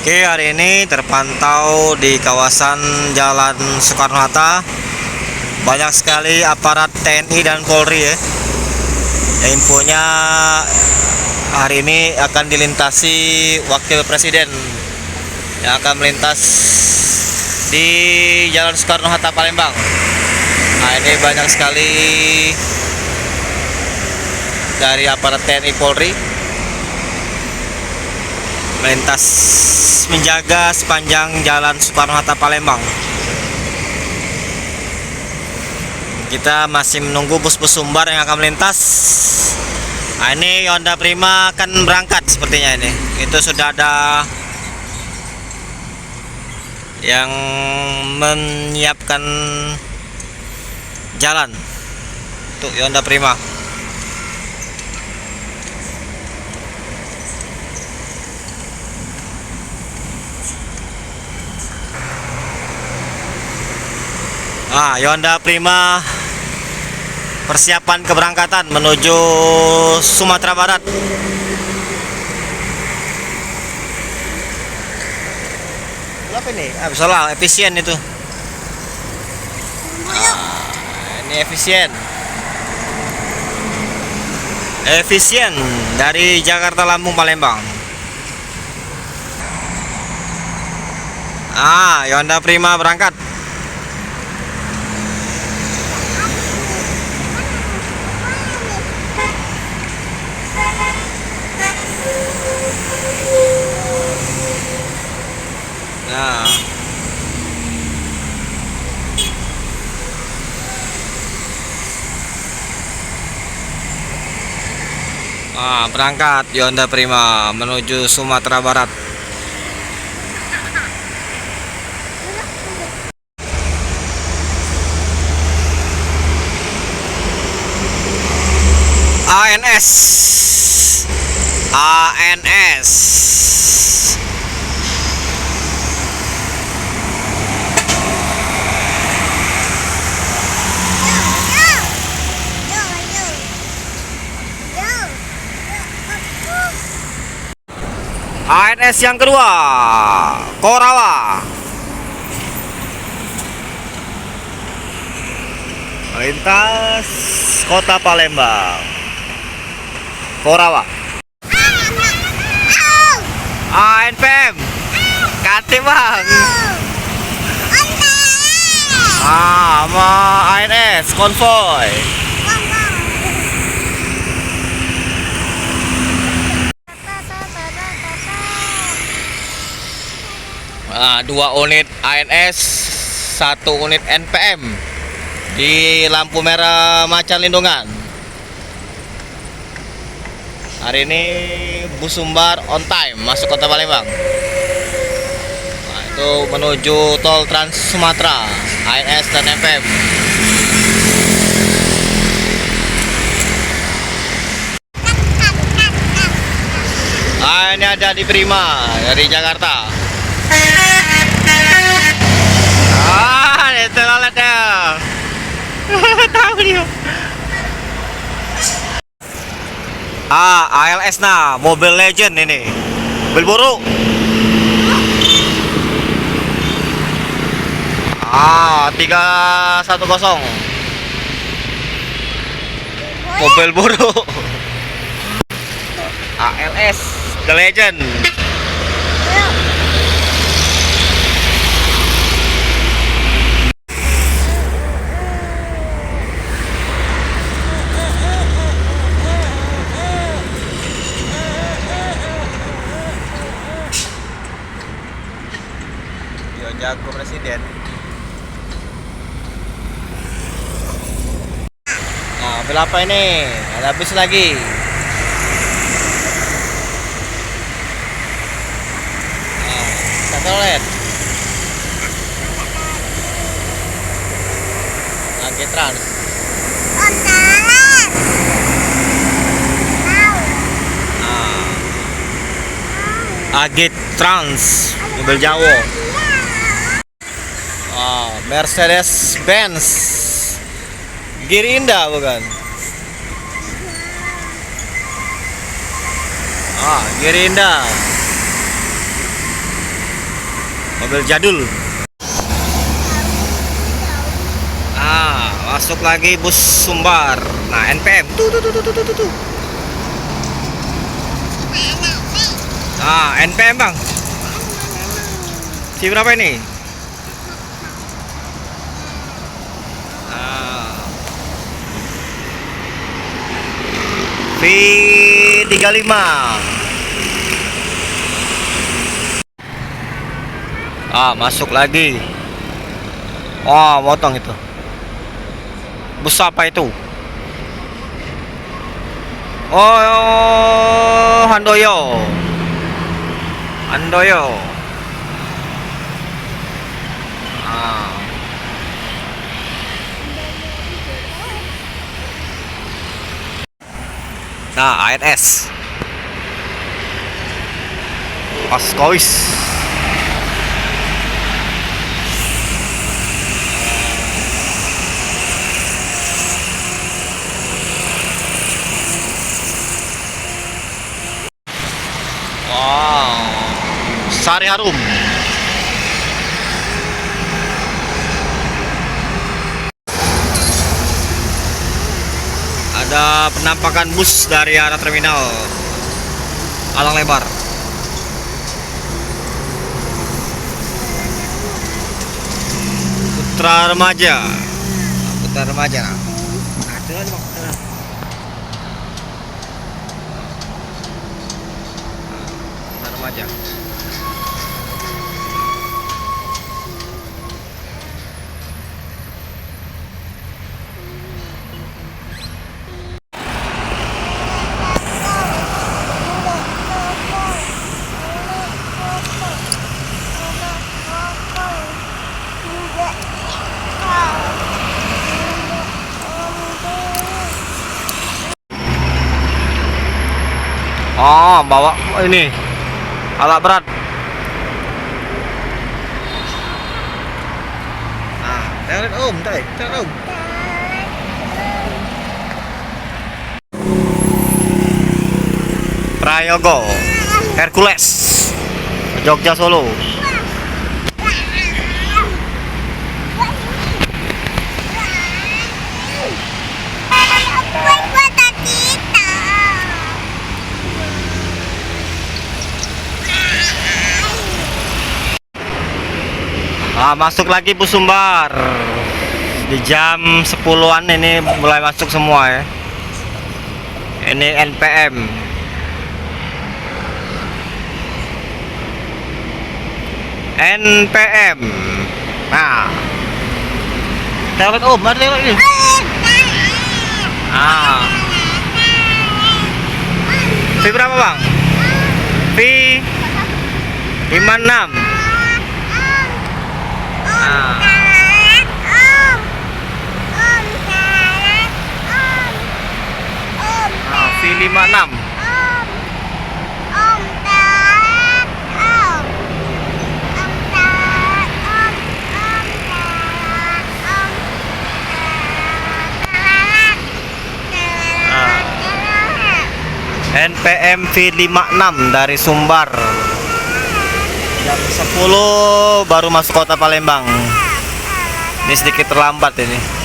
Oke, hari ini terpantau di kawasan Jalan Soekarno-Hatta banyak sekali aparat TNI dan Polri ya. Infonya hari ini akan dilintasi Wakil Presiden yang akan melintas di Jalan Soekarno-Hatta Palembang. Nah, ini banyak sekali dari aparat TNI Polri melintas menjaga sepanjang Jalan Soekarno-Hatta Palembang. Kita masih menunggu bus-bus Sumbar yang akan melintas. Nah, ini Honda Prima akan berangkat sepertinya ini. Itu sudah ada yang menyiapkan jalan untuk Honda Prima. Honda Prima persiapan keberangkatan menuju Sumatera Barat. Apa ini? Salah, efisien itu. Ini efisien. Efisien dari Jakarta, Lampung, Palembang. Honda Prima berangkat. Berangkat Honda Prima menuju Sumatera Barat. ANS ANS yang kedua, Korawa. Lintas Kota Palembang. Korawa. NPM. Kati bang. Sama ANS konvoy. Dua unit ANS, satu unit NPM di lampu merah Macan Lindungan. Hari ini bus Sumbar on time masuk Kota Palembang. Itu menuju tol Trans Sumatera, ANS dan NPM. Ini ada di Prima dari Jakarta. Itu lalat ya. Tahu dia. ALS mobil legend ini. Mobil buruk. 310. Mobil buruk. ALS The Legend. Jago Presiden. Mobil apa ini? Ada bus lagi. Chevrolet. Agit Trans. Agit Trans, mobil Jawa. Mercedes Benz Girinda bukan? Girinda. mobil jadul. Masuk lagi bus Sumbar. Nah, NPM tuh. Nah, NPM bang. Si berapa ini? V35. Masuk lagi. Motong itu. Bus apa itu? Handoyo. Nah, ANS Paskois. Sari Harum. Ada penampakan bus dari arah terminal Alang Lebar. Putra Remaja. Putra Remaja. Bawa ini alat berat. Telet om. Prayogo Hercules Jogja Solo. Masuk lagi bus Sumbar di jam 10-an ini mulai masuk semua ya. Ini NPM. Nah, telepon om, ada telepon ini. V berapa bang? V56. V56. NPM V56 dari Sumbar. Jam 10 baru masuk kota Palembang. Ini sedikit terlambat ini.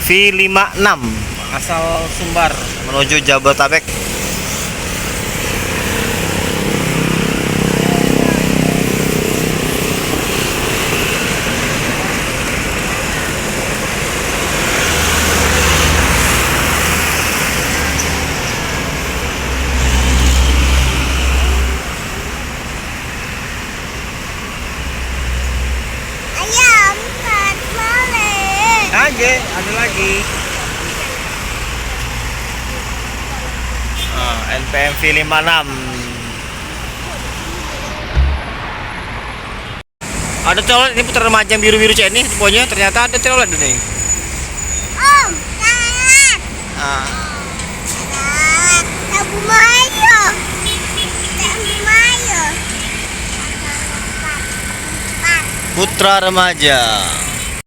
V56 asal Sumbar menuju Jabodetabek. Ada lagi NPM V56. Ada colet ini, Putra Remaja yang biru-biru cek ini pokoknya ternyata ada colet ini. Putra Remaja.